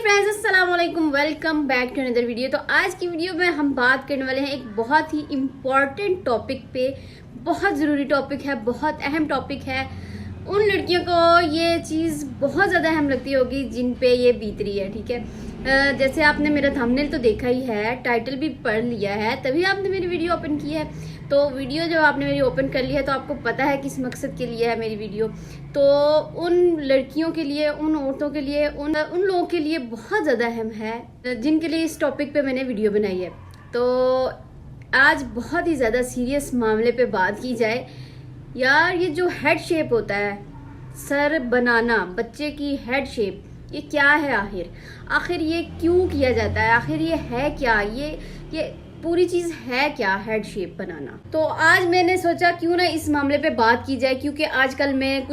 Friends, अस्सलाम वालेकुम, welcome back to another video. तो आज की वीडियो में हम बात करने वाले हैं एक बहुत ही इम्पॉर्टेंट टॉपिक पे। बहुत ज़रूरी टॉपिक है, बहुत अहम टॉपिक है। उन लड़कियों को ये चीज़ बहुत ज़्यादा अहम लगती होगी जिन पे ये बीत रही है। ठीक है, जैसे आपने मेरा थंबनेल तो देखा ही है, टाइटल भी पढ़ लिया है, तभी आपने मेरी वीडियो ओपन की है। तो वीडियो जब आपने मेरी ओपन कर ली है तो आपको पता है किस मकसद के लिए है मेरी वीडियो। तो उन लड़कियों के लिए, उन औरतों के लिए, उन लोगों के लिए बहुत ज़्यादा अहम है जिनके लिए इस टॉपिक पे मैंने वीडियो बनाई है। तो आज बहुत ही ज़्यादा सीरियस मामले पे बात की जाए। यार, ये जो हेड शेप होता है, सर बनाना, बच्चे की हेड शेप, ये क्या है? आखिर ये क्यों किया जाता है? आखिर ये है क्या? ये पूरी चीज है क्या, हेड शेप बनाना? तो आज मैंने सोचा क्यों ना इस मामले पे बात की जाए, क्योंकि आजकल मैं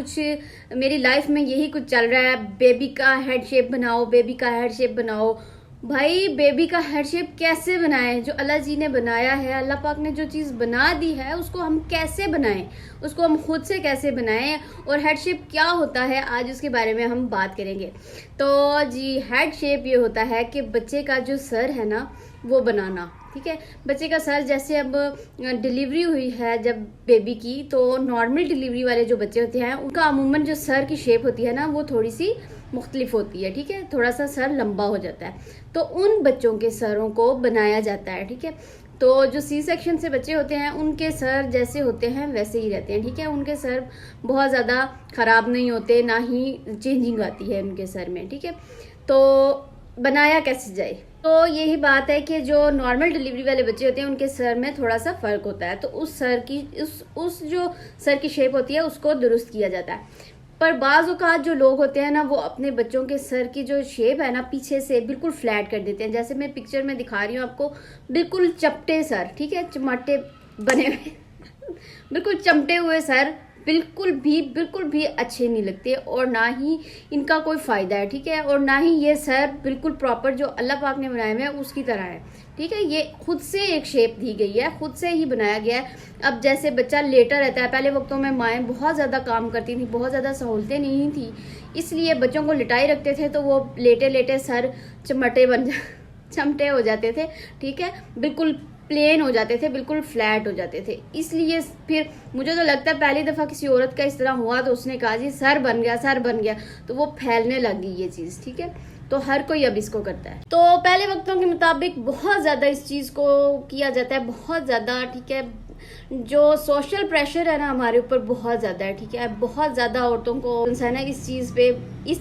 मेरी लाइफ में यही कुछ चल रहा है। बेबी का हेड शेप बनाओ, बेबी का हेड शेप बनाओ। भाई, बेबी का हेड शेप कैसे बनाएं? जो अल्लाह जी ने बनाया है, अल्लाह पाक ने जो चीज़ बना दी है, उसको हम कैसे बनाएं? उसको हम खुद से कैसे बनाएं? और हेड शेप क्या होता है, आज उसके बारे में हम बात करेंगे। तो जी, हेड शेप ये होता है कि बच्चे का जो सर है ना, वो बनाना। ठीक है, बच्चे का सर, जैसे अब डिलीवरी हुई है जब बेबी की, तो नॉर्मल डिलीवरी वाले जो बच्चे होते हैं उनका अमूमन जो सर की शेप होती है ना, वो थोड़ी सी मुख्तलिफ होती है। ठीक है, थोड़ा सा सर लंबा हो जाता है, तो उन बच्चों के सरों को बनाया जाता है। ठीक है, तो जो सी सेक्शन से बच्चे होते हैं उनके सर जैसे होते हैं वैसे ही रहते हैं। ठीक है, उनके सर बहुत ज़्यादा ख़राब नहीं होते, ना ही चेंजिंग आती है उनके सर में। ठीक है, तो बनाया कैसे जाए? तो यही बात है कि जो नॉर्मल डिलीवरी वाले बच्चे होते हैं उनके सर में थोड़ा सा फ़र्क होता है, तो उस सर की उस जो सर की शेप होती है उसको दुरुस्त किया जाता है। पर बाज़ औक़ात जो लोग होते हैं ना, वो अपने बच्चों के सर की जो शेप है ना, पीछे से बिल्कुल फ्लैट कर देते हैं। जैसे मैं पिक्चर में दिखा रही हूँ आपको, बिल्कुल चपटे सर। ठीक है, चमाटे बने हुए बिल्कुल चमटे हुए सर बिल्कुल भी अच्छे नहीं लगते, और ना ही इनका कोई फ़ायदा है। ठीक है, और ना ही ये सर बिल्कुल प्रॉपर जो अल्लाह पाक ने बनाए हुए हैं उसकी तरह है। ठीक है, ये खुद से एक शेप दी गई है, खुद से ही बनाया गया है। अब जैसे बच्चा लेटा रहता है, पहले वक्तों में माएँ बहुत ज़्यादा काम करती थी, बहुत ज़्यादा सहूलतें नहीं थी, इसलिए बच्चों को लिटाई रखते थे, तो वो लेटे लेटे सर चमटे हो जाते थे। ठीक है, बिल्कुल प्लेन हो जाते थे, बिल्कुल फ्लैट हो जाते थे। इसलिए फिर मुझे तो लगता है पहली दफ़ा किसी औरत का इस तरह हुआ तो उसने कहा जी सर बन गया, सर बन गया, तो वो फैलने लगी ये चीज़। ठीक है, तो हर कोई अब इसको करता है। तो पहले वक्तों के मुताबिक बहुत ज़्यादा इस चीज़ को किया जाता है, बहुत ज़्यादा। ठीक है, जो सोशल प्रेशर है ना हमारे ऊपर बहुत ज़्यादा है। ठीक है, बहुत ज़्यादा औरतों को इंसान है इस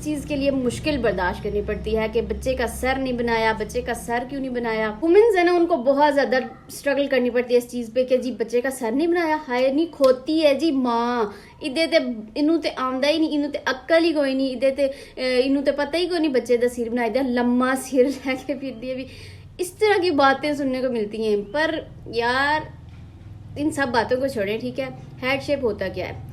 चीज़ के लिए मुश्किल बर्दाश्त करनी पड़ती है कि बच्चे का सर नहीं बनाया, बच्चे का सर क्यों नहीं बनाया। वुमेन्स है ना, उनको बहुत ज़्यादा स्ट्रगल करनी पड़ती है इस चीज़ पे कि जी बच्चे का सर नहीं बनाया, हाय नहीं खोती है जी माँ, इदे ते इनू ते आंदा ही नहीं, इनू ते अक्ल ही कोई नहीं, इनू ते पता ही कोई नहीं बच्चे का सिर बनाई दिया, लम्मा सिर लेके फिर दिए भी। इस तरह की बातें सुनने को मिलती हैं। पर यार, इन सब बातों को छोड़ें। ठीक है, हेड शेप होता क्या है?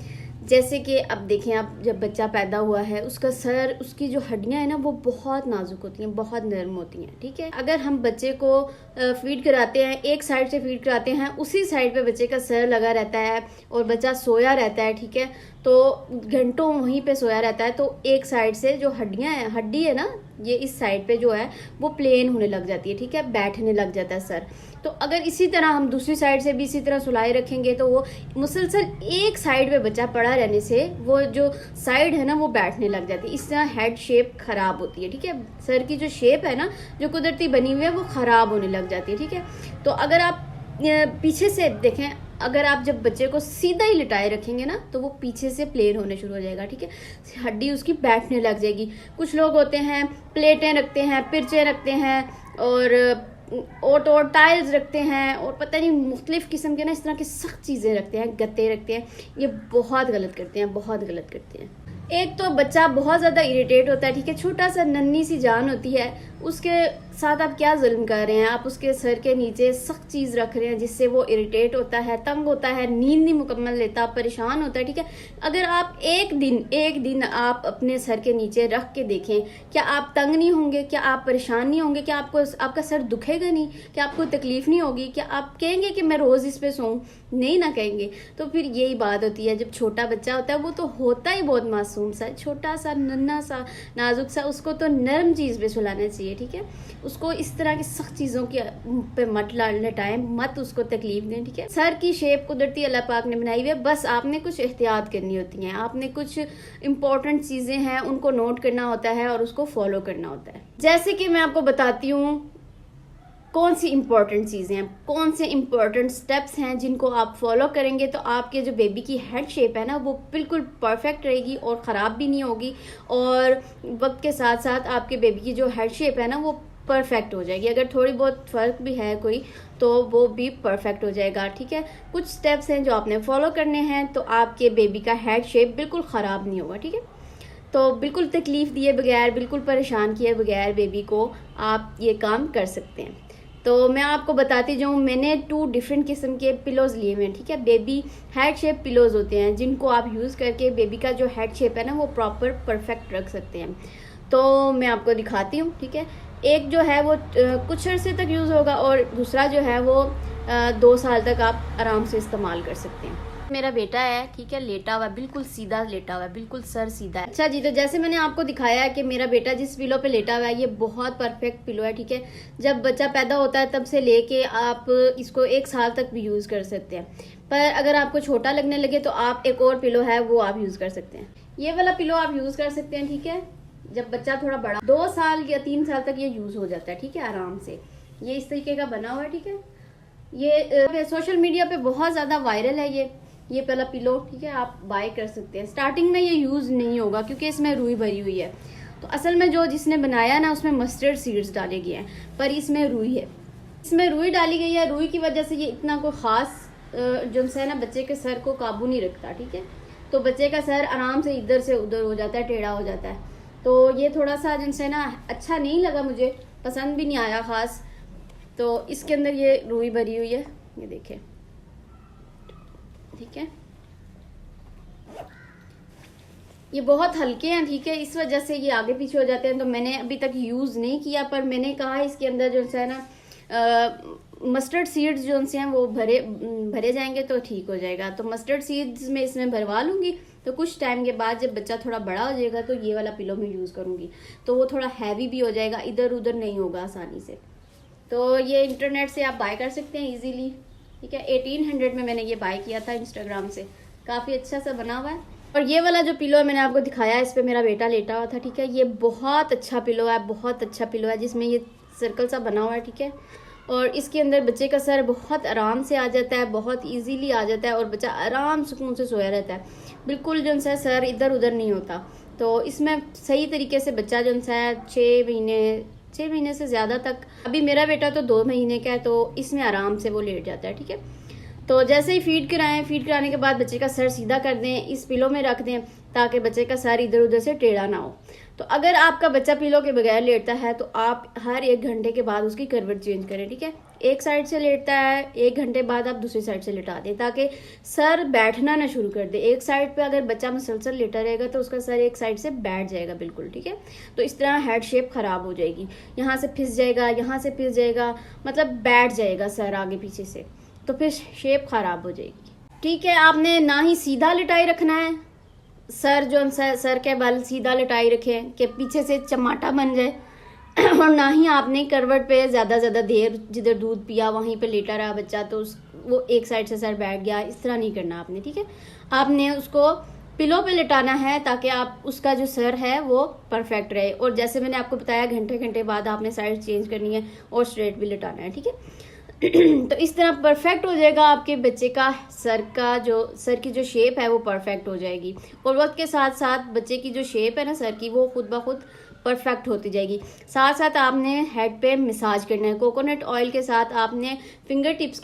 जैसे कि अब देखें, आप जब बच्चा पैदा हुआ है, उसका सर, उसकी जो हड्डियां हैं ना, वो बहुत नाजुक होती हैं, बहुत नरम होती हैं। ठीक है, अगर हम बच्चे को फीड कराते हैं, एक साइड से फीड कराते हैं, उसी साइड पे बच्चे का सर लगा रहता है और बच्चा सोया रहता है। ठीक है, तो घंटों वहीं पे सोया रहता है, तो एक साइड से जो हड्डी है ना, ये इस साइड पे जो है वो प्लेन होने लग जाती है। ठीक है, बैठने लग जाता है सर। तो अगर इसी तरह हम दूसरी साइड से भी इसी तरह सुलाए रखेंगे तो वो मुसलसल एक साइड पे बच्चा पड़ा रहने से वो जो साइड है ना वो बैठने लग जाती है। इस तरह हेड शेप खराब होती है। ठीक है, सर की जो शेप है ना, जो कुदरती बनी हुई है, वो खराब होने लग जाती है। ठीक है, तो अगर आप पीछे से देखें, अगर आप जब बच्चे को सीधा ही लिटाए रखेंगे ना, तो वो पीछे से प्लेन होने शुरू हो जाएगा। ठीक है, हड्डी उसकी बैठने लग जाएगी। कुछ लोग होते हैं प्लेटें रखते हैं, पिरचे रखते हैं, और टाइल्स रखते हैं, और पता नहीं मुख्तलिफ किस्म के ना इस तरह की सख्त चीज़ें रखते हैं, गत्ते रखते हैं। ये बहुत गलत करते हैं, बहुत गलत करते हैं। एक तो बच्चा बहुत ज़्यादा इरिटेट होता है। ठीक है, छोटा सा नन्ही सी जान होती है, उसके साथ आप क्या जुल्म कर रहे हैं, आप उसके सर के नीचे सख्त चीज़ रख रहे हैं जिससे वो इरिटेट होता है, तंग होता है, नींद नहीं मुकम्मल लेता, परेशान होता है, ठीक है। अगर आप एक दिन आप अपने सर के नीचे रख के देखें, क्या आप तंग नहीं होंगे, क्या आप परेशान नहीं होंगे, क्या आपको आपका सर दुखेगा नहीं, क्या आपको तकलीफ नहीं होगी, क्या आप कहेंगे कि मैं रोज़ इस पे सोऊं? नहीं ना कहेंगे। तो फिर यही बात होती है, जब छोटा बच्चा होता है वो तो होता ही बहुत मासूम सा, छोटा सा, नन्हा सा, नाजुक सा, उसको तो नरम चीज़ पे सुलाना चाहिए, ठीक है। उसको इस तरह की सख्त चीज़ों के पे मत लटाएं, मत उसको तकलीफ दें, ठीक है। सर की शेप कुदरती अल्लाह पाक ने बनाई हुई है, बस आपने कुछ एहतियात करनी होती है, आपने कुछ इंपॉर्टेंट चीज़ें हैं उनको नोट करना होता है और उसको फॉलो करना होता है। जैसे कि मैं आपको बताती हूँ कौन सी इंपॉर्टेंट चीज़ें हैं, कौन से इंपॉर्टेंट स्टेप्स हैं जिनको आप फॉलो करेंगे तो आपके जो बेबी की हेड शेप है ना वो बिल्कुल परफेक्ट रहेगी और ख़राब भी नहीं होगी, और वक्त के साथ साथ आपके बेबी की जो हेड शेप है ना वो परफेक्ट हो जाएगी। अगर थोड़ी बहुत फ़र्क भी है कोई तो वो भी परफेक्ट हो जाएगा, ठीक है। कुछ स्टेप्स हैं जो आपने फॉलो करने हैं तो आपके बेबी का हेड शेप बिल्कुल ख़राब नहीं होगा, ठीक है। तो बिल्कुल तकलीफ़ दिए बगैर, बिल्कुल परेशान किए बगैर बेबी को आप ये काम कर सकते हैं। तो मैं आपको बताती जाऊँ, मैंने 2 डिफरेंट किस्म के पिलोज़ लिए हुए हैं, ठीक है। बेबी हेड शेप पिलोज़ होते हैं जिनको आप यूज़ करके बेबी का जो हेड शेप है ना वो प्रॉपर परफेक्ट रख सकते हैं। तो मैं आपको दिखाती हूँ, ठीक है। एक जो है वो कुछ अर्से तक यूज़ होगा और दूसरा जो है वो 2 साल तक आप आराम से इस्तेमाल कर सकते हैं। मेरा बेटा है, ठीक है, लेटा हुआ है, बिल्कुल सीधा लेटा हुआ है, बिल्कुल सर सीधा है। अच्छा जी, तो जैसे मैंने आपको दिखाया है कि मेरा बेटा जिस पिलो पे लेटा हुआ है ये बहुत परफेक्ट पिलो है, ठीक है। जब बच्चा पैदा होता है तब से लेके आप इसको 1 साल तक भी यूज़ कर सकते हैं, पर अगर आपको छोटा लगने लगे तो आप एक और पिलो है वो आप यूज़ कर सकते हैं। ये वाला पिलो आप यूज़ कर सकते हैं, ठीक है। जब बच्चा थोड़ा बड़ा 2 साल या 3 साल तक ये यूज़ हो जाता है, ठीक है, आराम से। ये इस तरीके का बना हुआ है, ठीक है। ये सोशल मीडिया पे बहुत ज़्यादा वायरल है ये पहला पिलो, ठीक है, आप बाय कर सकते हैं। स्टार्टिंग में ये यूज़ नहीं होगा क्योंकि इसमें रुई भरी हुई है, तो असल में जो जिसने बनाया ना उसमें मस्टर्ड सीड्स डाले गए हैं, पर इसमें रुई है, इसमें रुई डाली गई है। रुई की वजह से ये इतना कोई ख़ास जो है ना बच्चे के सर को काबू नहीं रखता, ठीक है। तो बच्चे का सर आराम से इधर से उधर हो जाता है, टेढ़ा हो जाता है। तो ये थोड़ा सा जिनसे ना अच्छा नहीं लगा, मुझे पसंद भी नहीं आया ख़ास। तो इसके अंदर ये रुई भरी हुई है, ये देखें, ठीक है। ये बहुत हल्के हैं, ठीक है, इस वजह से ये आगे पीछे हो जाते हैं। तो मैंने अभी तक यूज़ नहीं किया, पर मैंने कहा इसके अंदर जो है ना मस्टर्ड सीड्स जो हैं वो भरे जाएंगे तो ठीक हो जाएगा। तो मस्टर्ड सीड्स में इसमें भरवा लूँगी, तो कुछ टाइम के बाद जब बच्चा थोड़ा बड़ा हो जाएगा तो ये वाला पिलो मैं यूज़ करूँगी, तो वो थोड़ा हैवी भी हो जाएगा, इधर उधर नहीं होगा आसानी से। तो ये इंटरनेट से आप बाय कर सकते हैं इजीली, ठीक है। 1800 में मैंने ये बाय किया था इंस्टाग्राम से, काफ़ी अच्छा सा बना हुआ है। और ये वाला जो पिलो है मैंने आपको दिखाया है, इस पर मेरा बेटा लेटा हुआ था, ठीक है। ये बहुत अच्छा पिलो है, बहुत अच्छा पिलो है, जिसमें ये सर्कल सा बना हुआ है, ठीक है। और इसके अंदर बच्चे का सर बहुत आराम से आ जाता है, बहुत इजीली आ जाता है और बच्चा आराम सुकून से सोया रहता है, बिल्कुल जो है सर इधर उधर नहीं होता। तो इसमें सही तरीके से बच्चा जो है 6 महीने से ज़्यादा तक, अभी मेरा बेटा तो 2 महीने का है, तो इसमें आराम से वो लेट जाता है, ठीक है। तो जैसे ही फीड कराने के बाद बच्चे का सर सीधा कर दें, इस पिलो में रख दें ताकि बच्चे का सर इधर उधर से टेढ़ा ना हो। तो अगर आपका बच्चा पिलो के बगैर लेटता है तो आप हर 1 घंटे के बाद उसकी करवट चेंज करें, ठीक है। एक साइड से लेटता है, 1 घंटे बाद आप दूसरी साइड से लेटा दें ताकि सर बैठना ना शुरू कर दे। एक साइड पे अगर बच्चा मुसलसल लेटा रहेगा तो उसका सर एक साइड से बैठ जाएगा बिल्कुल, ठीक है। तो इस तरह हेड शेप खराब हो जाएगी, यहाँ से फिस जाएगा, यहाँ से फिस जाएगा, मतलब बैठ जाएगा सर आगे पीछे से, तो फिर शेप खराब हो जाएगी, ठीक है। आपने ना ही सीधा लिटाई रखना है, सर जो सर के बाल सीधा लिटाई रखें कि पीछे से चमाटा बन जाए, और ना ही आपने करवट पे ज़्यादा देर जिधर दूध पिया वहीं पे लेटा रहा बच्चा तो वो एक साइड से सर बैठ गया, इस तरह नहीं करना आपने, ठीक है। आपने उसको पिलो पे लिटाना है ताकि आप उसका जो सर है वो परफेक्ट रहे। और जैसे मैंने आपको बताया घंटे बाद आपने साइड चेंज करनी है और स्ट्रेट भी लिटाना है, ठीक है। तो इस तरह परफेक्ट हो जाएगा आपके बच्चे का सर की जो शेप है वो परफेक्ट हो जाएगी। और वक्त के साथ साथ बच्चे की जो शेप है ना सर की वो खुद ब खुद परफेक्ट होती जाएगी। साथ साथ आपने हेड पे मसाज करना है कोकोनट ऑयल के साथ, आपने फिंगर टिप्स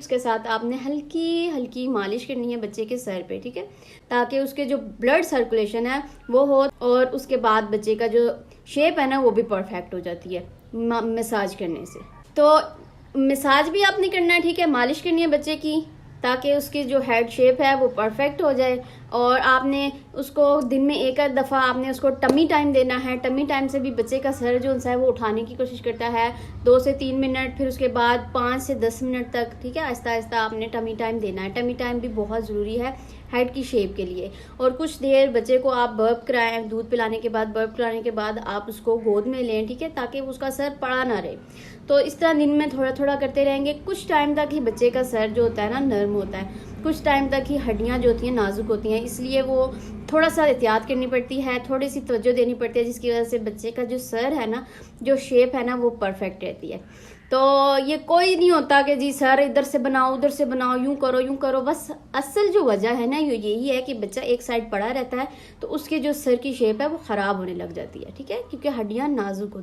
के साथ आपने हल्की हल्की मालिश करनी है बच्चे के सर पे, ठीक है, ताकि उसके जो ब्लड सर्कुलेशन है वो हो और उसके बाद बच्चे का जो शेप है ना वो भी परफेक्ट हो जाती है मसाज करने से। तो मसाज भी आपने करना है, ठीक है, मालिश करनी है बच्चे की, ताकि उसकी जो हेड शेप है वो परफेक्ट हो जाए। और आपने उसको दिन में एक आध दफ़ा आपने उसको टमी टाइम देना है। टमी टाइम से भी बच्चे का सर जो है वो उठाने की कोशिश करता है 2 से 3 मिनट, फिर उसके बाद 5 से 10 मिनट तक, ठीक है, आहिस्ता आहिस्ता आपने टमी टाइम देना है। टमी टाइम भी बहुत ज़रूरी है हेड की शेप के लिए। और कुछ देर बच्चे को आप बर्प कराएं, दूध पिलाने के बाद, बर्प कराने के बाद आप उसको गोद में लें, ठीक है, ताकि उसका सर पड़ा ना रहे। तो इस तरह दिन में थोड़ा थोड़ा करते रहेंगे। कुछ टाइम तक ही बच्चे का सर जो होता है ना नर्म होता है, कुछ टाइम तक ही हड्डियां जो होती हैं नाजुक होती हैं, इसलिए वो थोड़ा सा एहतियात करनी पड़ती है, थोड़ी सी तवज्जो देनी पड़ती है, जिसकी वजह से बच्चे का जो सर है ना, जो शेप है ना, वो परफेक्ट रहती है। तो ये कोई नहीं होता कि जी सर इधर से बनाओ उधर से बनाओ, यूं करो। बस असल जो वजह है ना यही है कि बच्चा एक साइड पड़ा रहता है तो उसके जो सर की शेप है वो खराब होने लग जाती है, ठीक है, क्योंकि हड्डियां नाजुक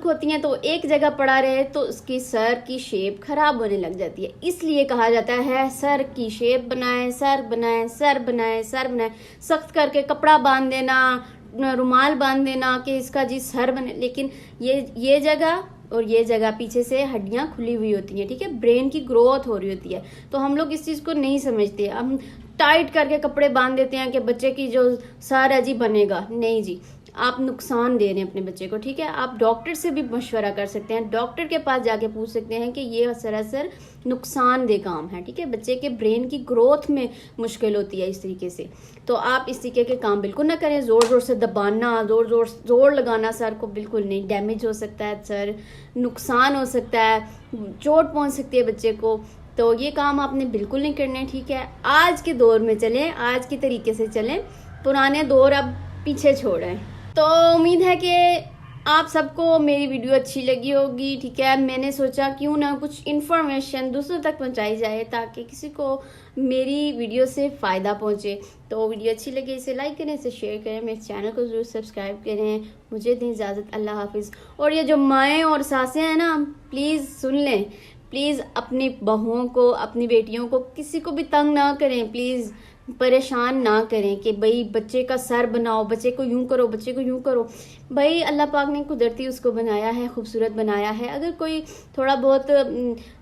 होती हैं। तो एक जगह पड़ा रहे तो उसकी सर की शेप खराब होने लग जाती है। इसलिए कहा जाता है सर की शेप बनाएं, सर बनाएं। सख्त करके कपड़ा बांध देना, रुमाल बांध देना कि इसका जी सर बने, लेकिन ये जगह और ये जगह पीछे से हड्डियां खुली हुई होती हैं, ठीक है, ब्रेन की ग्रोथ हो रही होती है। तो हम लोग इस चीज़ को नहीं समझते, हम टाइट करके कपड़े बांध देते हैं कि बच्चे की जो सर है जी बनेगा। नहीं जी, आप नुकसान दे रहे हैं अपने बच्चे को, ठीक है। आप डॉक्टर से भी मशवरा कर सकते हैं, डॉक्टर के पास जाके पूछ सकते हैं कि ये सरासर नुकसानदेह काम है, ठीक है, बच्चे के ब्रेन की ग्रोथ में मुश्किल होती है इस तरीके से। तो आप इस तरीके के काम बिल्कुल ना करें, ज़ोर से दबाना, जोर लगाना सर को, बिल्कुल नहीं। डैमेज हो सकता है सर, नुकसान हो सकता है, चोट पहुंच सकती है बच्चे को। तो ये काम आपने बिल्कुल नहीं करने, ठीक है। आज के दौर में चलें, आज के तरीके से चलें, पुराने दौर अब पीछे छोड़ें। तो उम्मीद है कि आप सबको मेरी वीडियो अच्छी लगी होगी, ठीक है। मैंने सोचा क्यों ना कुछ इन्फॉर्मेशन दूसरों तक पहुंचाई जाए ताकि किसी को मेरी वीडियो से फ़ायदा पहुंचे। तो वीडियो अच्छी लगे इसे लाइक करें, इसे शेयर करें, मेरे चैनल को ज़रूर सब्सक्राइब करें। मुझे दें इजाज़त, अल्लाह हाफिज़। और ये जो माएँ और सासें हैं ना, प्लीज़ सुन लें, प्लीज़ अपनी बहुओं को, अपनी बेटियों को, किसी को भी तंग ना करें, प्लीज़ परेशान ना करें कि भाई बच्चे का सर बनाओ, बच्चे को यूं करो। भाई अल्लाह पाक ने कुदरती उसको बनाया है, खूबसूरत बनाया है। अगर कोई थोड़ा बहुत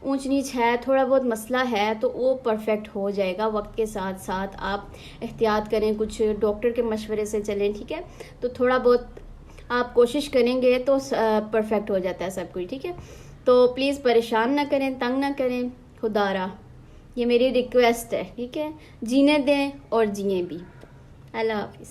ऊंच नीच है, थोड़ा बहुत मसला है, तो वो परफेक्ट हो जाएगा वक्त के साथ साथ। आप एहतियात करें, कुछ डॉक्टर के मशवरे से चलें, ठीक है। तो थोड़ा बहुत आप कोशिश करेंगे तो परफेक्ट हो जाता है सब कुछ, ठीक है। तो प्लीज़ परेशान ना करें, तंग ना करें, खुदारा ये मेरी रिक्वेस्ट है, ठीक है। जीने दें और जिए भी। अल्लाह हाफिज़।